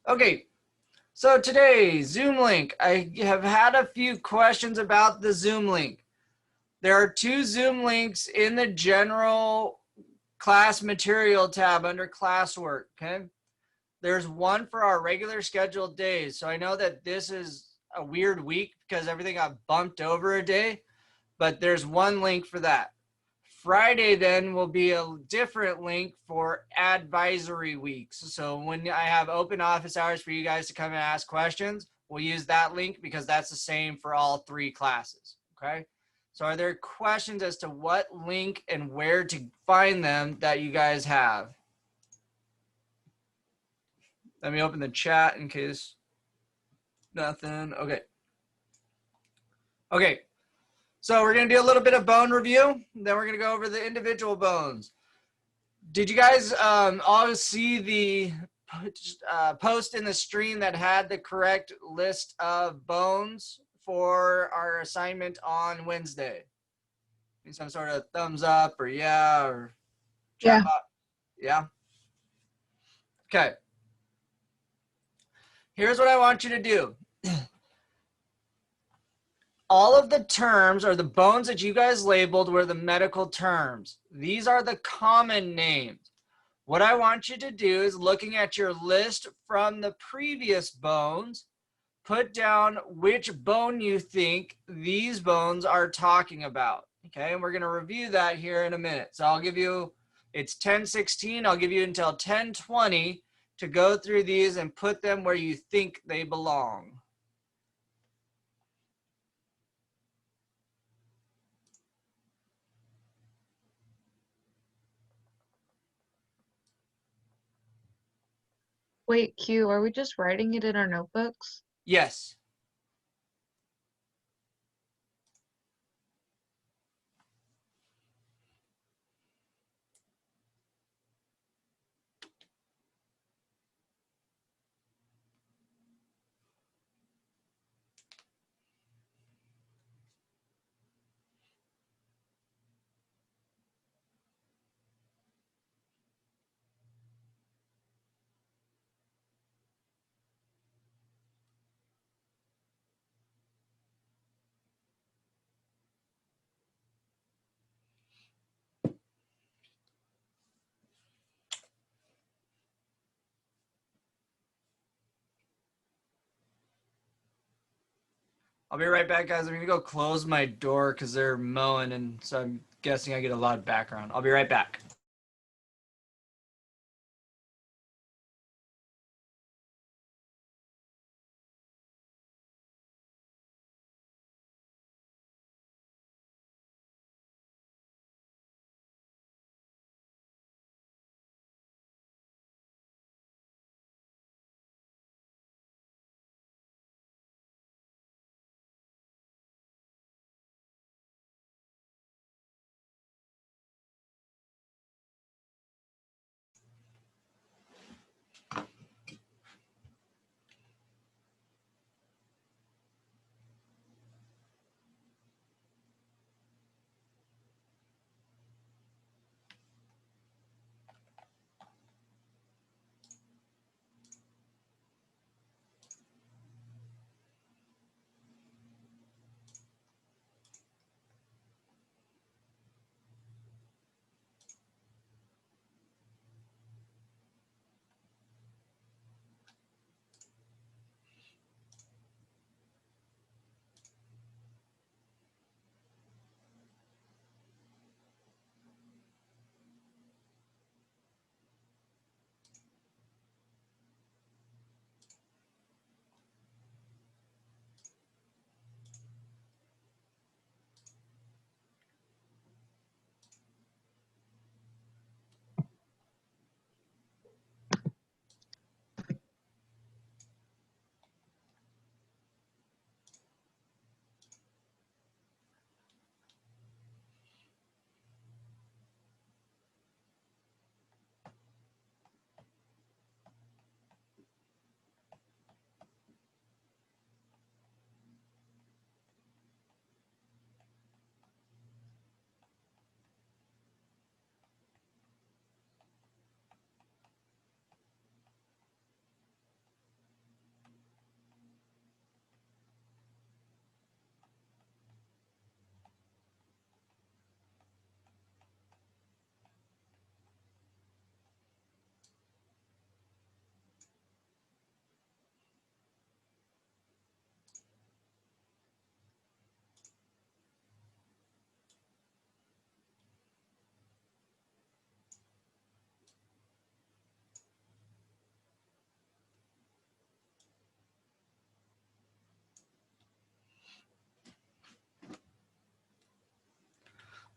Okay, so today, Zoom link. I have had a few questions about the Zoom link. There are two Zoom links in the general class material tab under classwork, okay? There's one for our regular scheduled days. So I know that this is a weird week because everything got bumped over a day, but there's one link for that. Friday then will be a different link for advisory weeks. So when I have open office hours for you guys to come and ask questions, we'll use that link because that's the same for all three classes. Okay. So are there questions as to what link and where to find them that you guys have? Let me open the chat in case nothing. Okay. Okay. So we're going to do a little bit of bone review. Then we're going to go over the individual bones. Did you guys all see the post in the stream that had the correct list of bones for our assignment on Wednesday? Need some sort of thumbs up or yeah or chat Yeah. box. Yeah. Okay. Here's what I want you to do. All of the terms or the bones that you guys labeled were the medical terms. These are the common names. What I want you to do is looking at your list from the previous bones, put down which bone you think these bones are talking about. Okay, and we're going to review that here in a minute. So I'll give you, it's 10:16. I'll give you until 10:20 to go through these and put them where you think they belong. Wait, Q, are we just writing it in our notebooks? Yes. I'll be right back, guys. I'm gonna go close my door because they're mowing, and so I'm guessing I get a lot of background. I'll be right back.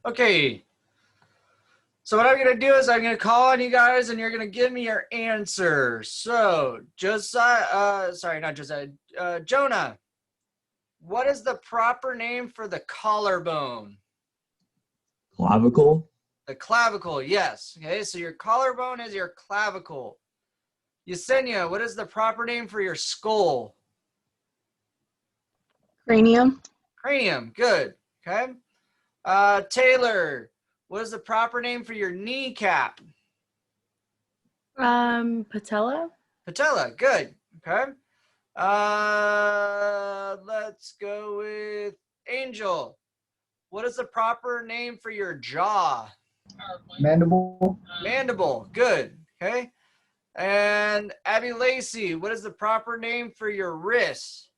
Okay. So what I'm going to do is I'm going to call on you guys and you're going to give me your answer. So Josiah, sorry, not Josiah, Jonah, what is the proper name for the collarbone? Clavicle. The clavicle, yes. Okay, so your collarbone is your clavicle. Yesenia, what is the proper name for your skull? Cranium. Cranium, good. Okay. Taylor, what is the proper name for your kneecap? Patella? Patella, good. Okay. Let's go with Angel. What is the proper name for your jaw? Mandible. Mandible, good. Okay. And Abby Lacey, what is the proper name for your wrists?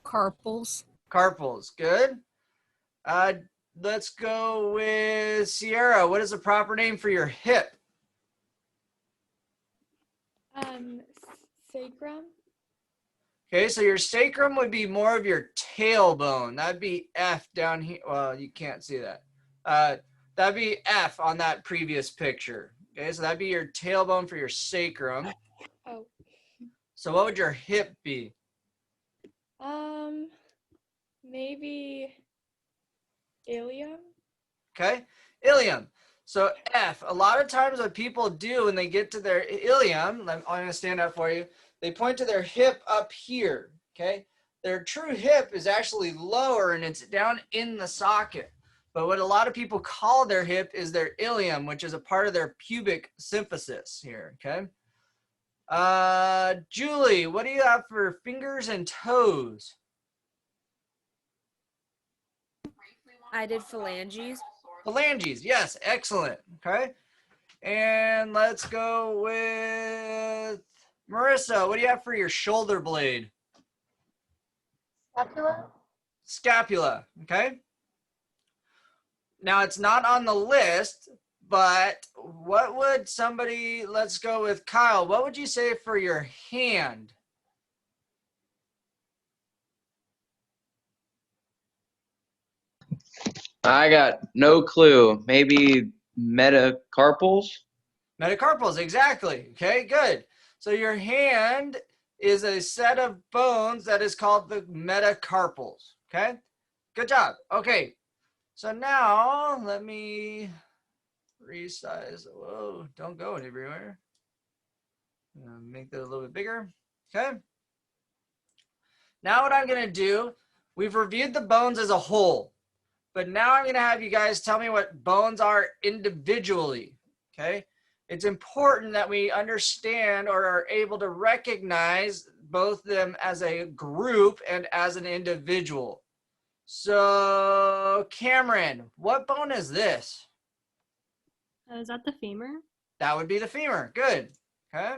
Carpals. Carpals, good. Let's go with Sierra. What is the proper name for your hip? Sacrum. Okay, so your sacrum would be more of your tailbone. That'd be F down here. Well, you can't see that. That'd be F on that previous picture. Okay, so that'd be your tailbone for your sacrum. Oh. So what would your hip be? Maybe ilium. Okay, ilium. So F, a lot of times what people do when they get to their ilium, I'm going to stand up for you, they point to their hip up here, okay? Their true hip is actually lower and it's down in the socket. But what a lot of people call their hip is their ilium, which is a part of their pubic symphysis here, okay? Julie, what do you have for fingers and toes? I did phalanges. Phalanges, yes, excellent. Okay. And let's go with Marissa. What do you have for your shoulder blade? Scapula. Scapula, okay. Now it's not on the list, but what would somebody, let's go with Kyle, what would you say for your hand? I got no clue. Maybe metacarpals? Metacarpals, exactly. Okay, good. So your hand is a set of bones that is called the metacarpals. Okay, good job. Okay, so now let me resize. Whoa, don't go everywhere. Make that a little bit bigger. Okay. Now what I'm going to do, we've reviewed the bones as a whole, but now I'm going to have you guys tell me what bones are individually. Okay. It's important that we understand or are able to recognize both them as a group and as an individual. So Cameron, what bone is this? Is that the femur? That would be the femur. Good. Okay.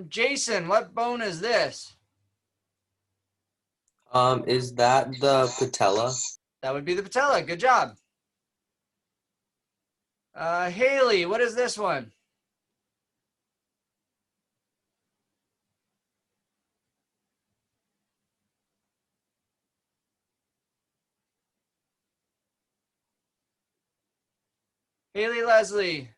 Jason, what bone is this? Is that the patella? That would be the patella. Good job. Haley, what is this one? Haley Leslie.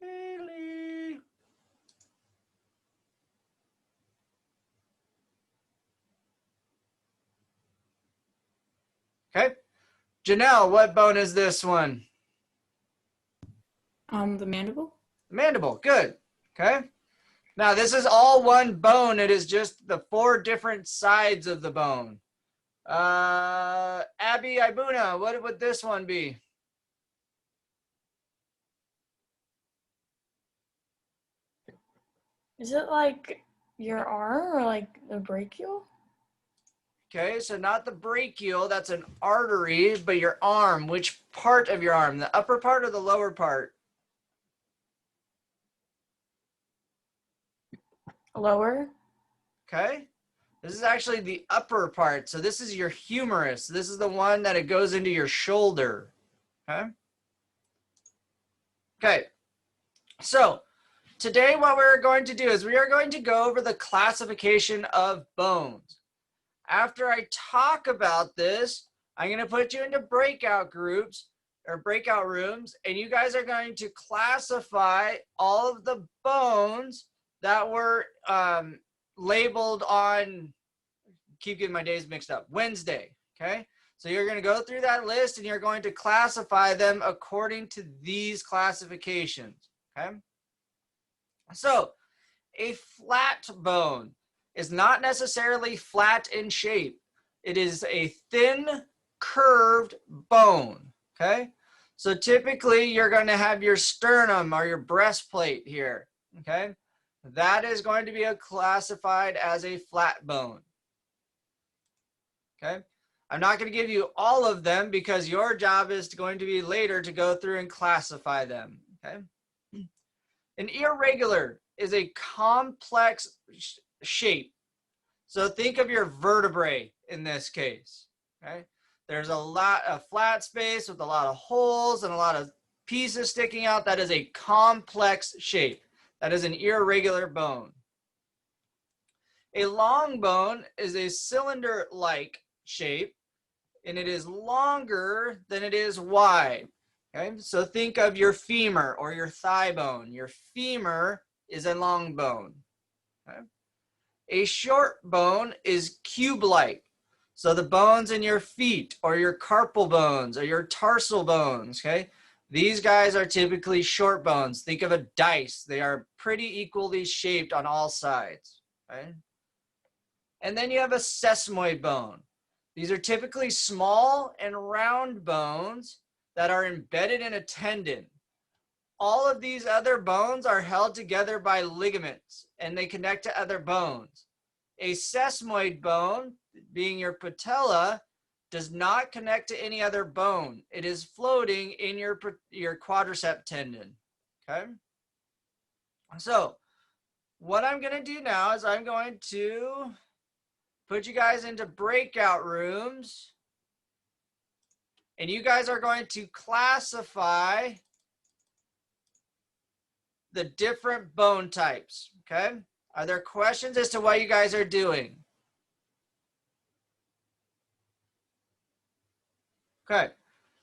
Haley. Okay. Janelle, what bone is this one? The mandible. The mandible. Good. Okay. Now this is all one bone. It is just the 4 different sides of the bone. Abby Ibuna, what would this one be? Is it like your arm or like the brachial? Okay, so not the brachial, that's an artery, but your arm. Which part of your arm? The upper part or the lower part? Lower. Okay. This is actually the upper part. So this is your humerus. This is the one that it goes into your shoulder. Okay. Okay. So today what we're going to do is we are going to go over the classification of bones. After I talk about this, I'm going to put you into breakout groups or breakout rooms, and you guys are going to classify all of the bones that were labeled on, keep getting my days mixed up, Wednesday, okay? So you're going to go through that list and you're going to classify them according to these classifications, okay? So a flat bone is not necessarily flat in shape. It is a thin, curved bone, okay? So typically you're going to have your sternum or your breastplate here, okay? That is going to be classified as a flat bone, okay? I'm not going to give you all of them because your job is going to be later to go through and classify them, okay? An irregular is a complex shape. So think of your vertebrae in this case, okay? There's a lot of flat space with a lot of holes and a lot of pieces sticking out. That is a complex shape. That is an irregular bone. A long bone is a cylinder-like shape, and it is longer than it is wide. Okay, so think of your femur or your thigh bone. Your femur is a long bone. Okay? A short bone is cube-like. So the bones in your feet or your carpal bones or your tarsal bones, okay? These guys are typically short bones. Think of a dice. They are pretty equally shaped on all sides, okay? And then you have a sesamoid bone. These are typically small and round bones that are embedded in a tendon. All of these other bones are held together by ligaments and they connect to other bones. A sesamoid bone, being your patella, does not connect to any other bone. It is floating in your quadricep tendon, okay? So what I'm gonna do now is I'm going to put you guys into breakout rooms, and you guys are going to classify the different bone types, okay? Are there questions as to what you guys are doing? Okay,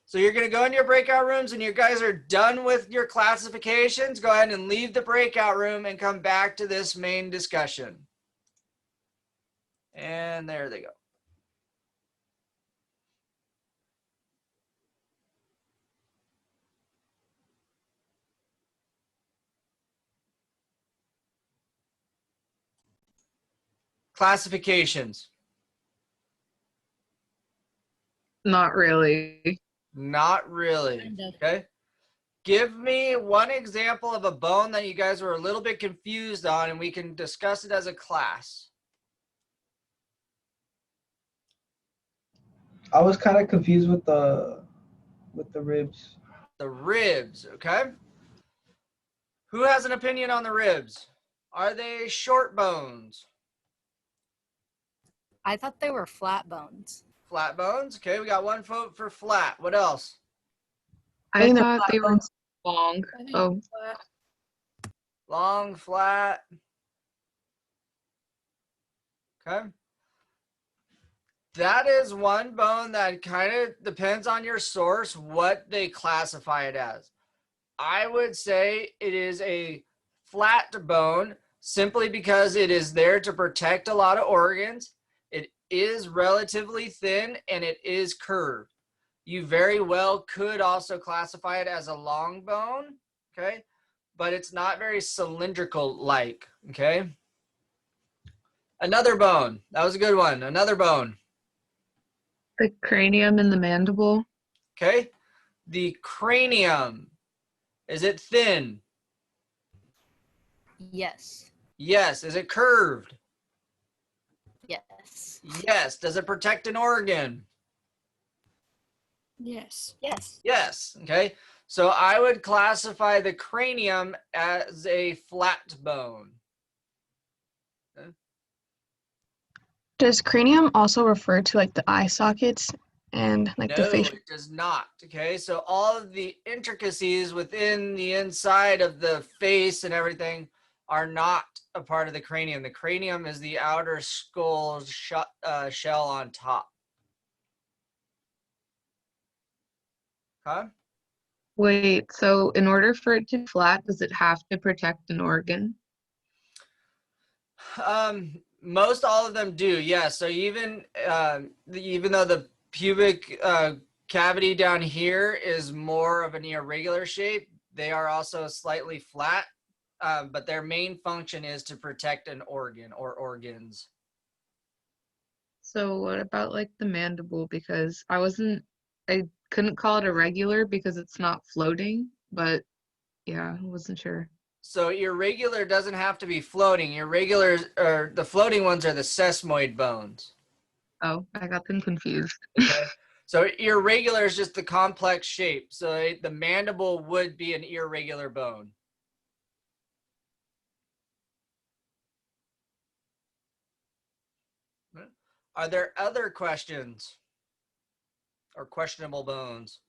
so you're gonna go in your breakout rooms and you guys are done with your classifications. Go ahead and leave the breakout room and come back to this main discussion. And there they go. Classifications. Not really. Not really. Kind of. Okay. Give me one example of a bone that you guys were a little bit confused on, and we can discuss it as a class. I was kind of confused with the ribs. The ribs, okay? Who has an opinion on the ribs? Are they short bones? I thought they were flat bones. Flat bones? Okay, we got one vote for flat. What else? I think they're thought they were long. I think Oh, flat. Long, flat. Okay. That is one bone that kind of depends on your source, what they classify it as. I would say it is a flat bone simply because it is there to protect a lot of organs. It is relatively thin and it is curved. You very well could also classify it as a long bone, okay? But it's not very cylindrical-like, okay? Another bone. That was a good one. Another bone. the cranium and the mandible. Okay. The cranium. Is it thin? Yes. Yes. Is it curved? Yes. Yes. Does it protect an organ? Yes. Yes. Yes. Okay. So I would classify the cranium as a flat bone. Does cranium also refer to like the eye sockets and like the No, facial. it does not. Okay, so all of the intricacies within the inside of the face and everything are not a part of the cranium. The cranium is the outer skull shell on top. Okay. Wait, so in order for it to be flat, does it have to protect an organ? Most all of them do, yes. So even even though the pubic cavity down here is more of an irregular shape, they are also slightly flat. But their main function is to protect an organ or organs. So what about like the mandible? Because I couldn't call it irregular because it's not floating, but yeah, I wasn't sure. So irregular doesn't have to be floating. Irregular, or the floating ones are the sesamoid bones. Oh, I got them confused. Okay. So irregular is just the complex shape. So the mandible would be an irregular bone. Are there other questions or questionable bones?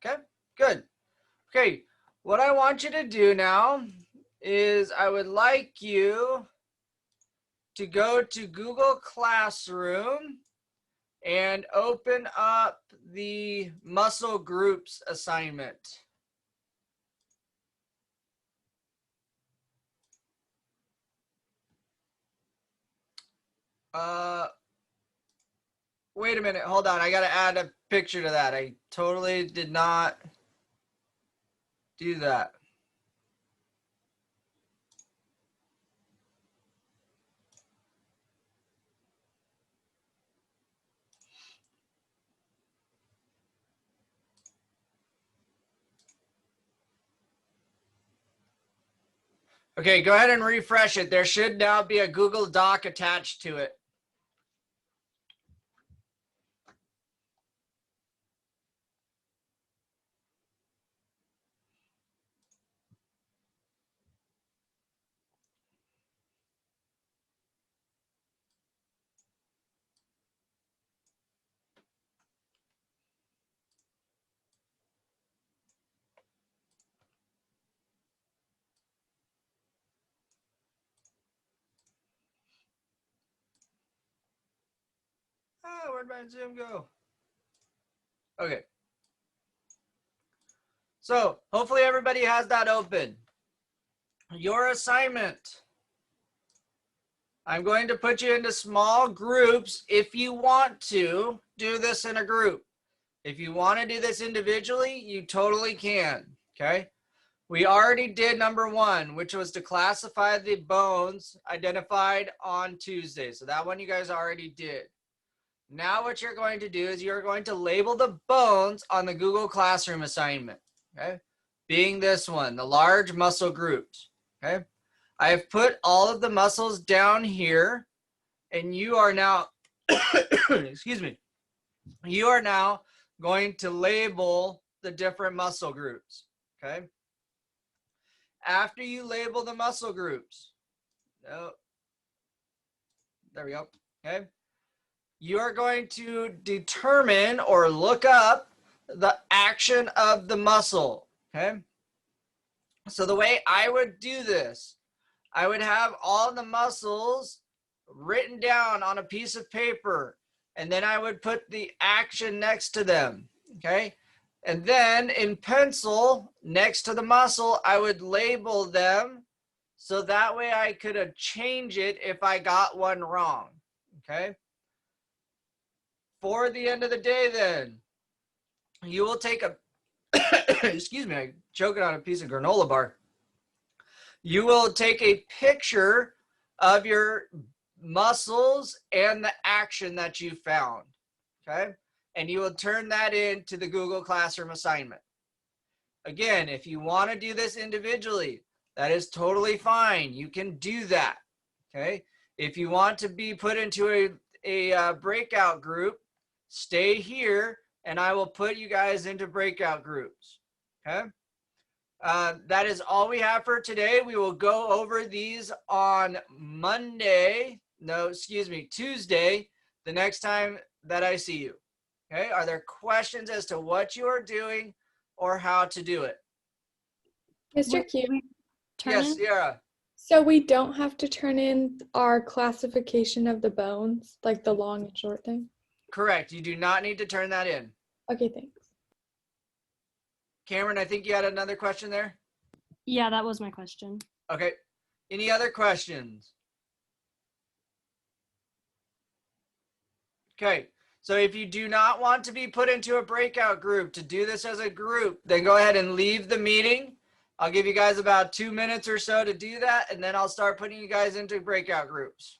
Okay, good. Okay, what I want you to do now is I would like you to go to Google Classroom and open up the muscle groups assignment. Wait a minute, hold on. I gotta add a picture to that. I totally did not do that. Okay, go ahead and refresh it. There should now be a Google Doc attached to it. Where'd my Zoom go? Okay. So hopefully everybody has that open. Your assignment. I'm going to put you into small groups if you want to do this in a group. If you want to do this individually, you totally can, okay? We already did number 1, which was to classify the bones identified on Tuesday. So that one you guys already did. Now what you're going to do is you're going to label the bones on the Google Classroom assignment, okay? Being this one, the large muscle groups, okay? I have put all of the muscles down here, and you are now, excuse me, you are now going to label the different muscle groups, okay? After you label the muscle groups, oh, there we go, okay? You are going to determine or look up the action of the muscle, okay? So the way I would do this, I would have all the muscles written down on a piece of paper, and then I would put the action next to them, okay? And then in pencil, next to the muscle, I would label them so that way I could change it if I got one wrong, okay? For the end of the day then, you will take a, excuse me, I'm choking on a piece of granola bar. You will take a picture of your muscles and the action that you found, okay? And you will turn that into the Google Classroom assignment. Again, if you want to do this individually, that is totally fine. You can do that, okay? If you want to be put into a breakout group, stay here and I will put you guys into breakout groups, okay? That is all we have for today. We will go over these on Monday. No, excuse me, Tuesday, the next time that I see you. Okay. Are there questions as to what you are doing or how to do it? Mr. Q, Yes, Sierra. so we don't have to turn in our classification of the bones, like the long and short thing? Correct. You do not need to turn that in. Okay, thanks. Cameron, I think you had another question there. Yeah, that was my question. Okay. Any other questions? Okay. So if you do not want to be put into a breakout group to do this as a group, then go ahead and leave the meeting. I'll give you guys about 2 minutes or so to do that, and then I'll start putting you guys into breakout groups.